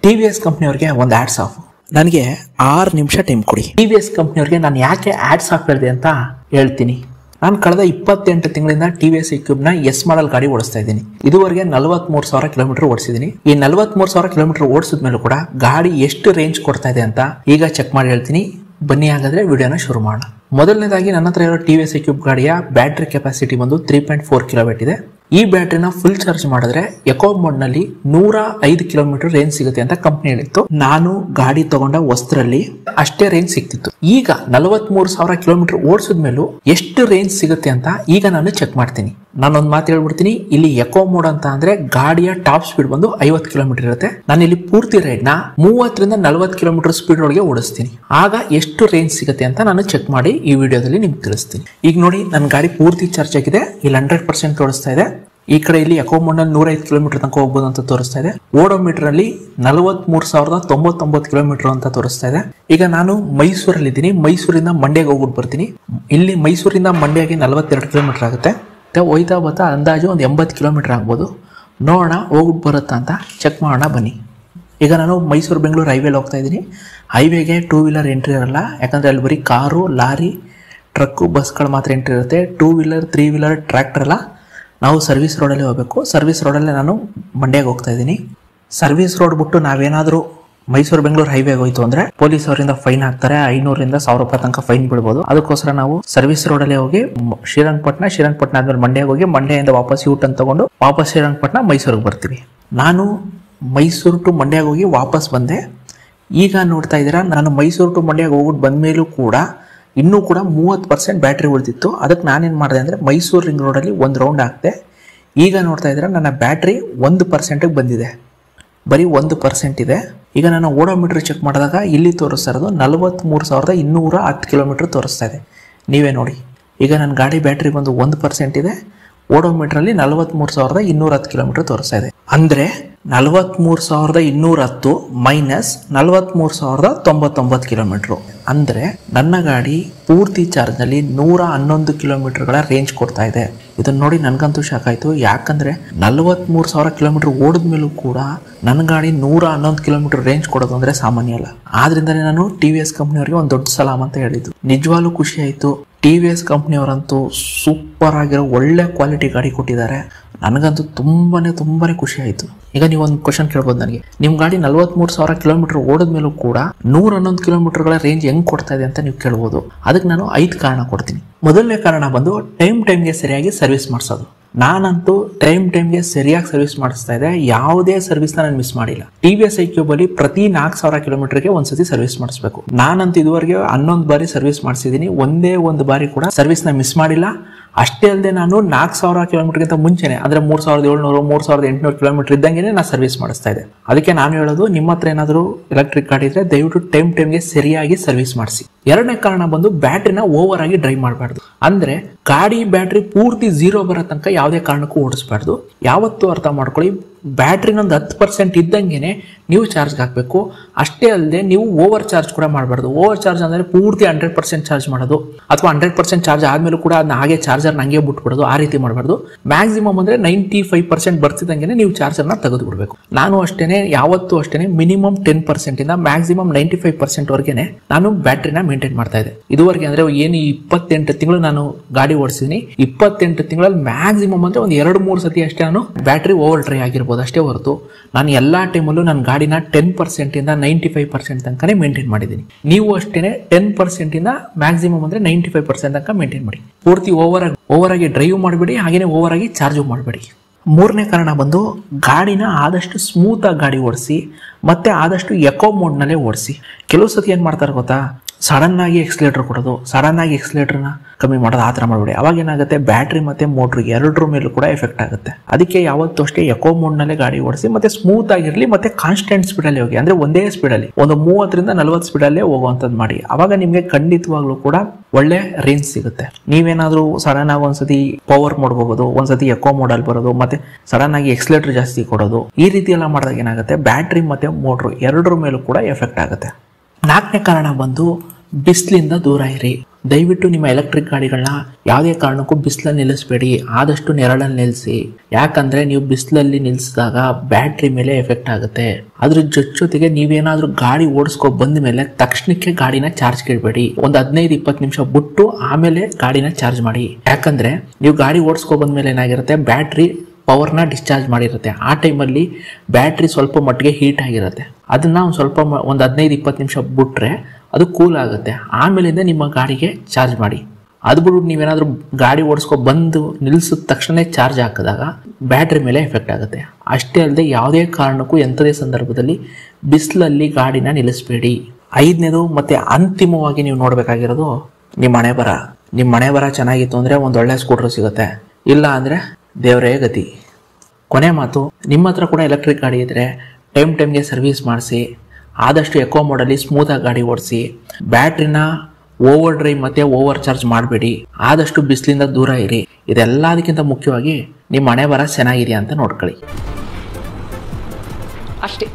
TVS ಕಂಪ್ನಿಯವರಿಗೆ ಒಂದು ads of. ನನಗೆ 6 ನಿಮಿಷ ಟೈಮ್ ಕೊಡಿ. TVS ಕಂಪ್ನಿಯವರಿಗೆ ನಾನು ಯಾಕೆ ಆಡ್ಸ್ ಆಫ್ ಹೇಳಿದೆ ಅಂತ ಹೇಳ್ತೀನಿ. ನಾನು ಕಳೆದ 28 ತಿಂಗಳಿಂದ TVS ಇಕ್ವಿಪ್ನ ಎಸ್ ಮಾಡೆಲ್ ಗಾಡಿ ಓಡಿಸ್ತಾ ಇದ್ದೀನಿ. ಇದುವರೆಗೆ 43,000 ಕಿಲೋಮೀಟರ್ ಓಡಿಸಿದ್ದೀನಿ. ಈ 43,000 ಕಿಲೋಮೀಟರ್ ಓಡಿಸಿದ ಮೇಲೂ ಕೂಡ ಗಾಡಿ ಎಷ್ಟು ರೇಂಜ್ ಕೊಡ್ತಾ ಇದೆ ಅಂತ ಈಗ ಚೆಕ್ ಮಾಡಿ ಹೇಳ್ತೀನಿ. ಬನ್ನಿ ಹಾಗಾದ್ರೆ ವಿಡಿಯೋನ ಶುರು ಮಾಡೋಣ. ಮೊದಲನೇದಾಗಿ ನನ್ನ ಹತ್ರ ಇರೋ TVS ಇಕ್ವಿಪ್ ಗಾಡಿಯ ಬ್ಯಾಟರಿ ಕೆಪಾಸಿಟಿ ಬಂದು 3.4 ಕಿಲೋವ್ಯಾಟ್ ಇದೆ. ಈ ಬ್ಯಾಟ್ರಿನ ಫುಲ್ ಚಾರ್ಜ್ ಮಾಡಿದ್ರೆ ಎಕೋ ಮೋಡ್ ನಲ್ಲಿ 105 ಕಿಲೋಮೀಟರ್ ರೇಂಜ್ ಸಿಗುತ್ತೆ ಅಂತ ಕಂಪ್ನಿ ಹೇಳಿತ್ತು. ನಾನು ಗಾಡಿ ತಗೊಂಡ ವಸ್ತ್ರಲ್ಲಿ ಅಷ್ಟೇ ರೇಂಜ್ ಸಿಕ್ತಿತ್ತು. ಈಗ 43,000 ಕಿಲೋಮೀಟರ್ ಓಡಿಸಿದ ಮೇಲೂ ಎಷ್ಟು ರೇಂಜ್ ಸಿಗುತ್ತೆ ಅಂತ ಈಗ ನಾನು ಚೆಕ್ ಮಾಡ್ತೀನಿ. ನಾನೊಂದು ಮಾತು ಹೇಳ್ಬಿಡ್ತೀನಿ, ಇಲ್ಲಿ ಎಕೋ ಮೋಡ್ ಅಂತ ಅಂದ್ರೆ ಗಾಡಿಯ ಟಾಪ್ ಸ್ಪೀಡ್ ಬಂದು 50 ಕಿಲೋಮೀಟರ್ ಇರುತ್ತೆ. ನಾನು ಇಲ್ಲಿ ಪೂರ್ತಿ ರೈಡ್ ನ 30ರಿಂದ 40 ಕಿಲೋಮೀಟರ್ ಸ್ಪೀಡ್ ಒಳಗೆ ಓಡಿಸ್ತೀನಿ. ಆಗ ಎಷ್ಟು ರೇಂಜ್ ಸಿಗುತ್ತೆ ಅಂತ ನಾನು ಚೆಕ್ ಮಾಡಿ ಈ ವಿಡಿಯೋದಲ್ಲಿ ನಿಮ್ಗೆ ತಿಳಿಸ್ತೀನಿ. ಈಗ ನೋಡಿ, ನನ್ನ ಗಾಡಿ ಪೂರ್ತಿ ಚಾರ್ಜ್ ಆಗಿದೆ. ಇಲ್ಲಿ 100% ಓಡಿಸ್ತಾ ಇದೆ. ಈ ಕಡೆ ಇಲ್ಲಿ ಎಕೋ ಮೋಡ್ ನಲ್ಲಿ 105 ಕಿಲೋಮೀಟರ್ ತನಕ ಹೋಗ್ಬೋದು ಅಂತ ತೋರಿಸ್ತಾ ಇದೆ. ಓಡೋಮೀಟರ್ ಅಲ್ಲಿ 43,099 ಕಿಲೋಮೀಟರ್ ಅಂತ ತೋರಿಸ್ತಾ ಇದೆ. ಈಗ ನಾನು ಮೈಸೂರಲ್ಲಿ ಇದ್ದೀನಿ. ಮೈಸೂರಿಂದ ಮಂಡ್ಯಗೆ ಹೋಗ್ಬಿಟ್ಟು ಬರ್ತೀನಿ. ಇಲ್ಲಿ ಮೈಸೂರಿಂದ ಮಂಡ್ಯಗೆ 42 ಕಿಲೋಮೀಟರ್ ಆಗುತ್ತೆ. ಹೋಯ್ತಾ ಬರ್ತಾ ಅಂದಾಜು ಒಂದು 80 ಕಿಲೋಮೀಟರ್ ಆಗ್ಬೋದು. ನೋಡೋಣ ಹೋಗ್ಬಿಟ್ಟು ಬರುತ್ತಾ ಅಂತ ಚೆಕ್ ಮಾಡೋಣ ಬನ್ನಿ. ಈಗ ನಾನು ಮೈಸೂರು ಬೆಂಗಳೂರು ಹೈವೇಲಿ ಹೋಗ್ತಾ ಇದ್ದೀನಿ. ಹೈವೇಗೆ 2 ವೀಲರ್ ಎಂಟ್ರಿ ಇರಲ್ಲ, ಯಾಕಂದ್ರೆ ಅಲ್ಲಿ ಬರೀ ಕಾರು, ಲಾರಿ, ಟ್ರಕ್ಕು, ಬಸ್ಗಳು ಮಾತ್ರ ಎಂಟ್ರಿ ಇರುತ್ತೆ. 2 ವೀಲರ್ 3 ವೀಲರ್ ಟ್ರ್ಯಾಕ್ಟರ್ ಎಲ್ಲ ನಾವು ಸರ್ವಿಸ್ ರೋಡಲ್ಲಿ ಹೋಗಬೇಕು. ಸರ್ವಿಸ್ ರೋಡಲ್ಲೇ ನಾನು ಮಂಡ್ಯಗೆ ಹೋಗ್ತಾ ಇದ್ದೀನಿ. ಸರ್ವಿಸ್ ರೋಡ್ ಬಿಟ್ಟು ನಾವೇನಾದರೂ ಮೈಸೂರು ಬೆಂಗಳೂರು ಹೈವೇಗೆ ಹೋಯ್ತು ಅಂದ್ರೆ ಪೊಲೀಸ್ ಅವರಿಂದ ಫೈನ್ ಹಾಕ್ತಾರೆ. 500ರಿಂದ 1,000 ರೂಪಾಯಿ ತನಕ ಫೈನ್ ಬೀಳ್ಬೋದು. ಅದಕ್ಕೋಸ್ಕರ ನಾವು ಸರ್ವಿಸ್ ರೋಡಲ್ಲೇ ಹೋಗಿ ಶ್ರೀರಂಗಪಟ್ಟಣ ಆದ್ಮೇಲೆ ಮಂಡ್ಯಗೆ ಹೋಗಿ ಮಂಡ್ಯದಿಂದ ವಾಪಸ್ ಯೂಟರ್ನ್ ತಗೊಂಡು ವಾಪಸ್ ಶ್ರೀರಂಗಪಟ್ಟಣ ಮೈಸೂರಿಗೆ ಬರ್ತೀವಿ. ನಾನು ಮೈಸೂರು ಟು ಮಂಡ್ಯಗೆ ಹೋಗಿ ವಾಪಸ್ ಬಂದೆ. ಈಗ ನೋಡ್ತಾ ಇದ್ದೀರಾ, ನಾನು ಮೈಸೂರು ಟು ಮಂಡ್ಯಗೆ ಹೋಗ್ಬಿಟ್ಟು ಬಂದ್ಮೇಲೂ ಕೂಡ ಇನ್ನೂ ಕೂಡ 30% ಬ್ಯಾಟ್ರಿ ಉಳಿದಿತ್ತು. ಅದಕ್ಕೆ ನಾನೇನು ಮಾಡಿದೆ ಅಂದರೆ ಮೈಸೂರು ರಿಂಗ್ ರೋಡಲ್ಲಿ ಒಂದು ರೌಂಡ್ ಹಾಕ್ತೆ. ಈಗ ನೋಡ್ತಾ ಇದ್ದೀರಾ, ನನ್ನ ಬ್ಯಾಟ್ರಿ 1%ಗೆ ಬಂದಿದೆ. ಬರೀ 1% ಇದೆ. ಈಗ ನಾನು ಓಡೋಮೀಟರ್ ಚೆಕ್ ಮಾಡಿದಾಗ ಇಲ್ಲಿ ತೋರಿಸ್ತಾ ಇರೋದು 43,210 ಕಿಲೋಮೀಟರ್ ತೋರಿಸ್ತಾ ಇದೆ. ನೀವೇ ನೋಡಿ, ಈಗ ನನ್ನ ಗಾಡಿ ಬ್ಯಾಟ್ರಿ ಬಂದು 1% ಇದೆ. ಓಡೋಮೀಟ್ರಲ್ಲಿ 43,210 ಕಿಲೋಮೀಟರ್ ತೋರಿಸ್ತಾ ಇದೆ. ಅಂದರೆ 43,210 ಮೈನಸ್ 43,099 ಕಿಲೋಮೀಟರ್. ಅಂದರೆ ನನ್ನ ಗಾಡಿ ಪೂರ್ತಿ ಚಾರ್ಜ್ನಲ್ಲಿ 111 ಕಿಲೋಮೀಟರ್ಗಳ ರೇಂಜ್ ಕೊಡ್ತಾ ಇದೆ. ಇದನ್ನ ನೋಡಿ ನನಗಂತೂ ಶಾಕ್ ಆಯಿತು. ಯಾಕಂದರೆ 43,000 ಕಿಲೋಮೀಟರ್ ಓಡಿದ ಮೇಲೂ ಕೂಡ ನನ್ನ ಗಾಡಿ 111 ಕಿಲೋಮೀಟರ್ ರೇಂಜ್ ಕೊಡೋದು ಅಂದರೆ ಸಾಮಾನ್ಯ ಅಲ್ಲ. ಆದ್ರಿಂದಲೇ ನಾನು TVS ಕಂಪ್ನಿಯವರಿಗೆ ಒಂದು ದೊಡ್ಡ ಸಲಾಮ್ ಅಂತ ಹೇಳಿದ್ದು. ನಿಜವಾಗ್ಲೂ ಖುಷಿ ಆಯಿತು. TVS ಕಂಪ್ನಿಯವರಂತೂ ಸೂಪರ್ ಆಗಿರೋ ಒಳ್ಳೆ ಕ್ವಾಲಿಟಿ ಗಾಡಿ ಕೊಟ್ಟಿದ್ದಾರೆ. ನನಗಂತೂ ತುಂಬಾನೇ ಖುಷಿ ಆಯಿತು. ಈಗ ನೀವು ಒಂದು ಕ್ವಶನ್ ಕೇಳ್ಬೋದು ನನಗೆ, ನಿಮ್ಮ ಗಾಡಿ 43,000 ಕಿಲೋಮೀಟರ್ ಓಡಿದ ಮೇಲೂ ಕೂಡ 111 ಕಿಲೋಮೀಟರ್ಗಳ ರೇಂಜ್ ಹೆಂಗ್ ಕೊಡ್ತಾ ಇದೆ ಅಂತ ನೀವು ಕೇಳ್ಬೋದು. ಅದಕ್ಕೆ ನಾನು 5 ಕಾರಣ ಕೊಡ್ತೀನಿ. ಮೊದಲನೇ ಕಾರಣ ಬಂದು ಟೈಮ್ಗೆ ಸರಿಯಾಗಿ ಸರ್ವಿಸ್ ಮಾಡಿಸೋದು. ನಾನಂತೂ ಟೈಮ್ಗೆ ಸರಿಯಾಗಿ ಸರ್ವಿಸ್ ಮಾಡಿಸ್ತಾ ಇದೆ. ಯಾವುದೇ ಸರ್ವಿಸ್ ನಾನು ಮಿಸ್ ಮಾಡಿಲ್ಲ. TVS iQube ಅಲ್ಲಿ ಪ್ರತಿ 4,000 ಕಿಲೋಮೀಟರ್ಗೆ ಒಂದ್ಸತಿ ಸರ್ವಿಸ್ ಮಾಡಿಸ್ಬೇಕು. ನಾನಂತೂ ಇದುವರೆಗೆ 11 ಬಾರಿ ಸರ್ವಿಸ್ ಮಾಡಿಸಿದ್ದೀನಿ. ಒಂದೇ ಒಂದು ಬಾರಿ ಕೂಡ ಸರ್ವಿಸ್ ನ ಮಿಸ್ ಮಾಡಿಲ್ಲ. ಅಷ್ಟೇ ಅಲ್ಲದೆ ನಾನು 4,000 ಕಿಲೋಮೀಟರ್ಗಿಂತ ಮುಂಚೆನೆ ಅಂದ್ರೆ 3,700 3,800 ಕಿಲೋಮೀಟರ್ ಇದ್ದಂಗೆ ನಾನು ಸರ್ವಿಸ್ ಮಾಡಿಸ್ತಾ ಇದೆ. ಅದಕ್ಕೆ ನಾನು ಹೇಳೋದು, ನಿಮ್ಮ ಹತ್ರ ಏನಾದರೂ ಎಲೆಕ್ಟ್ರಿಕ್ ಗಾಡಿ ಇದ್ರೆ ದಯವಿಟ್ಟು ಟೈಮ್ಗೆ ಸರಿಯಾಗಿ ಸರ್ವಿಸ್ ಮಾಡಿಸಿ. ಎರಡನೇ ಕಾರಣ ಬಂದು ಬ್ಯಾಟ್ರಿನ ಓವರ್ ಆಗಿ ಡ್ರೈವ್ ಮಾಡಬಾರ್ದು. ಅಂದ್ರೆ ಗಾಡಿ ಬ್ಯಾಟ್ರಿ ಪೂರ್ತಿ 0 ಬರೋ ತನಕ ಯಾವುದೇ ಕಾರಣಕ್ಕೂ ಓಡಿಸಬಾರ್ದು. ಯಾವತ್ತೂ ಅರ್ಥ ಮಾಡ್ಕೊಳ್ಳಿ, ಬ್ಯಾಟ್ರಿನೊಂದು 10% ಇದ್ದಂಗೆನೆ ನೀವು ಚಾರ್ಜ್ ಹಾಕಬೇಕು. ಅಷ್ಟೇ ಅಲ್ಲದೆ ನೀವು ಓವರ್ ಚಾರ್ಜ್ ಕೂಡ ಮಾಡಬಾರ್ದು. ಓವರ್ ಚಾರ್ಜ್ ಅಂದ್ರೆ ಪೂರ್ತಿ 100% ಚಾರ್ಜ್ ಮಾಡೋದು, ಅಥವಾ 100% ಚಾರ್ಜ್ ಆದ್ಮೇಲೂ ಕೂಡ ಅದನ್ನ ಹಾಗೆ ಚಾರ್ಜರ್ ನಂಗೆ ಬಿಟ್ಬಿಡೋದು. ಆ ರೀತಿ ಮಾಡಬಾರ್ದು. ಮ್ಯಾಕ್ಸಿಮಮ್ ಅಂದ್ರೆ 95% ಬರ್ತಿದ್ದಂಗೆ ನೀವು ಚಾರ್ಜರ್ನ ತೆಗೆದು ಬಿಡಬೇಕು. ನಾನು ಅಷ್ಟೇನೆ, ಯಾವತ್ತೂ ಅಷ್ಟೇನೆ ಮಿನಿಮಮ್ 10% ಇಂದ ಮ್ಯಾಕ್ಸಿಮಮ್ 95% ವರೆಗೆ ನಾನು ಬ್ಯಾಟ್ರಿನ ಮೇಂಟೈನ್ ಮಾಡ್ತಾ ಇದ್ದೆ. ಇದುವರೆಗೆ ಅಂದ್ರೆ ಏನು 28 ತಿಂಗಳು ನಾನು ಗಾಡಿ ಓಡಿಸಿದೀನಿ. 28 ತಿಂಗಳಲ್ಲಿ ಮ್ಯಾಕ್ಸಿಮಮ್ ಅಂದ್ರೆ ಒಂದು 2-3 ಸತಿ ಅಷ್ಟೇ ನಾನು ಬ್ಯಾಟ್ರಿ ಓವರ್ ಡ್ರೈ ಆಗಿರ್ಬೋದು. ಅಷ್ಟೇ ಹೊರತು ನಾನು ಎಲ್ಲಾ ಟೈಮಲ್ಲೂ ನನ್ನ ಗಾಡಿನ 10% ಇಂದ 95% ತನಕನೇ ಮೇಂಟೈನ್ ಮಾಡಿದ್ದೀನಿ. ನೀವು ಅಷ್ಟೇನೆ 10% ಇಂದ ಮ್ಯಾಕ್ಸಿಮಮ್ ಅಂದ್ರೆ 95% ತನಕ ಮೇಂಟೈನ್ ಮಾಡಿ. ಪೂರ್ತಿ ಓವರ್ ಆಗಿ ಡ್ರೈವ್ ಮಾಡಬೇಡಿ, ಹಾಗೇನೆ ಓವರ್ ಆಗಿ ಚಾರ್ಜ್ ಮಾಡಬೇಡಿ. ಮೂರನೇ ಕಾರಣ ಬಂದು ಗಾಡಿನ ಆದಷ್ಟು ಸ್ಮೂತ್ ಆಗಿ ಗಾಡಿ ಓಡಿಸಿ, ಮತ್ತೆ ಆದಷ್ಟು ಎಕೋ ಮೋಡ್ ನಲ್ಲೇ ಓಡಿಸಿ. ಕೆಲವು ಸತಿ ಏನ್ ಮಾಡ್ತಾರೆ ಗೊತ್ತಾ, ಸಡನ್ ಆಗಿ ಎಕ್ಸ್ಲೇಟರ್ ಕೊಡೋದು, ಸಡನ್ ಆಗಿ ಎಕ್ಸ್ಲೇಟರ್ನ ಕಮ್ಮಿ ಮಾಡೋದು, ಆ ಥರ ಮಾಡಬೇಡಿ. ಅವಾಗ ಏನಾಗುತ್ತೆ, ಬ್ಯಾಟ್ರಿ ಮತ್ತೆ ಮೋಟ್ರ್ ಎರಡರ ಮೇಲೂ ಕೂಡ ಎಫೆಕ್ಟ್ ಆಗುತ್ತೆ. ಅದಕ್ಕೆ ಯಾವತ್ತೂ ಅಷ್ಟೇ ಎಕೋ ಮೋಡ್ ನಲ್ಲೇ ಗಾಡಿ ಓಡಿಸಿ, ಮತ್ತೆ ಸ್ಮೂತ್ ಆಗಿರಲಿ, ಮತ್ತೆ ಕಾನ್ಸ್ಟೆಂಟ್ ಸ್ಪೀಡಲ್ಲಿ ಹೋಗಿ. ಅಂದ್ರೆ ಒಂದೇ ಸ್ಪೀಡಲ್ಲಿ ಒಂದು 30ರಿಂದ 40 ಸ್ಪೀಡಲ್ಲೇ ಹೋಗುವಂಥದ್ದು ಮಾಡಿ. ಅವಾಗ ನಿಮಗೆ ಖಂಡಿತವಾಗ್ಲೂ ಕೂಡ ಒಳ್ಳೆ ರೇಂಜ್ ಸಿಗುತ್ತೆ. ನೀವೇನಾದ್ರೂ ಸಡನ್ ಆಗಿ ಒಂದ್ಸತಿ ಪವರ್ ಮೋಡ್ ಹೋಗೋದು, ಒಂದ್ಸತಿ ಎಕೋ ಮೋಡ್ ಅಲ್ಲಿ ಬರೋದು, ಮತ್ತೆ ಸಡನ್ ಆಗಿ ಎಕ್ಸ್ಲೇಟರ್ ಜಾಸ್ತಿ ಕೊಡೋದು, ಈ ರೀತಿ ಎಲ್ಲ ಮಾಡಿದಾಗ ಏನಾಗುತ್ತೆ, ಬ್ಯಾಟ್ರಿ ಮತ್ತೆ ಮೋಟ್ರ್ ಎರಡರ ಮೇಲೂ ಕೂಡ ಎಫೆಕ್ಟ್ ಆಗುತ್ತೆ. ನಾಲ್ಕನೇ ಕಾರಣ ಬಂದು ಬಿಸಿಲಿಂದ ದೂರ ಇರಿ. ದಯವಿಟ್ಟು ನಿಮ್ಮ ಎಲೆಕ್ಟ್ರಿಕ್ ಗಾಡಿಗಳನ್ನ ಯಾವುದೇ ಕಾರಣಕ್ಕೂ ಬಿಸಿಲಲ್ಲಿ ನಿಲ್ಲಿಸಬೇಡಿ, ಆದಷ್ಟು ನೆರಳಲ್ಲಿ ನಿಲ್ಲಿಸಿ. ಯಾಕಂದ್ರೆ ನೀವು ಬಿಸಿಲಲ್ಲಿ ನಿಲ್ಲಿಸಿದಾಗ ಬ್ಯಾಟ್ರಿ ಮೇಲೆ ಎಫೆಕ್ಟ್ ಆಗುತ್ತೆ. ಅದ್ರ ಜೊತೆಗೆ ನೀವೇನಾದ್ರೂ ಗಾಡಿ ಓಡಿಸ್ಕೊ ಬಂದ ಮೇಲೆ ತಕ್ಷಣಕ್ಕೆ ಗಾಡಿನ ಚಾರ್ಜ್ ಇಡಬೇಡಿ. ಒಂದು 15-20 ನಿಮಿಷ ಬಿಟ್ಟು ಆಮೇಲೆ ಗಾಡಿನ ಚಾರ್ಜ್ ಮಾಡಿ. ಯಾಕಂದ್ರೆ ನೀವು ಗಾಡಿ ಓಡಿಸ್ಕೊ ಬಂದ್ಮೇಲೆ ಏನಾಗಿರುತ್ತೆ, ಬ್ಯಾಟ್ರಿ ಪವರ್ನ ಡಿಸ್ಚಾರ್ಜ್ ಮಾಡಿರುತ್ತೆ. ಆ ಟೈಮಲ್ಲಿ ಬ್ಯಾಟ್ರಿ ಸ್ವಲ್ಪ ಮಟ್ಟಿಗೆ ಹೀಟ್ ಆಗಿರುತ್ತೆ. ಅದನ್ನ ಒಂದು 15-20 ನಿಮಿಷ ಬಿಟ್ರೆ ಅದು ಕೂಲ್ ಆಗುತ್ತೆ. ಆಮೇಲಿಂದ ನಿಮ್ಮ ಗಾಡಿಗೆ ಚಾರ್ಜ್ ಮಾಡಿ. ಅದು ಬಿಟ್ಟು ನೀವೇನಾದ್ರೂ ಗಾಡಿ ಓಡಿಸ್ಕೊ ಬಂದು ನಿಲ್ಲಿಸಿದ ತಕ್ಷಣ ಚಾರ್ಜ್ ಹಾಕಿದಾಗ ಬ್ಯಾಟ್ರಿ ಮೇಲೆ ಎಫೆಕ್ಟ್ ಆಗುತ್ತೆ. ಅಷ್ಟೇ ಅಲ್ಲದೆ ಯಾವುದೇ ಕಾರಣಕ್ಕೂ ಎಂಥದೇ ಸಂದರ್ಭದಲ್ಲಿ ಬಿಸಿಲಲ್ಲಿ ಗಾಡಿನ ನಿಲ್ಲಿಸಬೇಡಿ. 5ನೇದು ಮತ್ತೆ ಅಂತಿಮವಾಗಿ ನೀವು ನೋಡಬೇಕಾಗಿರೋದು ನಿಮ್ಮ ಹಣೆ ಬರ. ನಿಮ್ಮ ಹಣೆ ಬರ ಚೆನ್ನಾಗಿತ್ತು ಅಂದರೆ ಒಂದು ಒಳ್ಳೆ ಸ್ಕೂಟರ್ ಸಿಗುತ್ತೆ, ಇಲ್ಲ ಅಂದರೆ ದೇವರೇ ಗತಿ. ಕೊನೆ ಮಾತು, ನಿಮ್ಮ ಹತ್ರ ಕೂಡ ಎಲೆಕ್ಟ್ರಿಕ್ ಗಾಡಿ ಇದ್ದರೆ ಟೈಮ್ಗೆ ಸರ್ವಿಸ್ ಮಾಡಿಸಿ. ಆದಷ್ಟು ಎಕೋ ಮೋಡಲ್ಲಿ ಸ್ಮೂತಾಗಿ ಗಾಡಿ ಓಡಿಸಿ. ಬ್ಯಾಟ್ರಿನ ಓವರ್ ಡ್ರೈವ್ ಮತ್ತು ಓವರ್ ಚಾರ್ಜ್ ಮಾಡಬೇಡಿ. ಆದಷ್ಟು ಬಿಸಿಲಿಂದ ದೂರ ಇರಿ. ಇದೆಲ್ಲದಕ್ಕಿಂತ ಮುಖ್ಯವಾಗಿ ನಿಮ್ಮ ಹಣೆ ಬರ ಚೆನ್ನಾಗಿದೆಯಾ ಅಂತ ನೋಡ್ಕೊಳ್ಳಿ. ಅಷ್ಟೇ.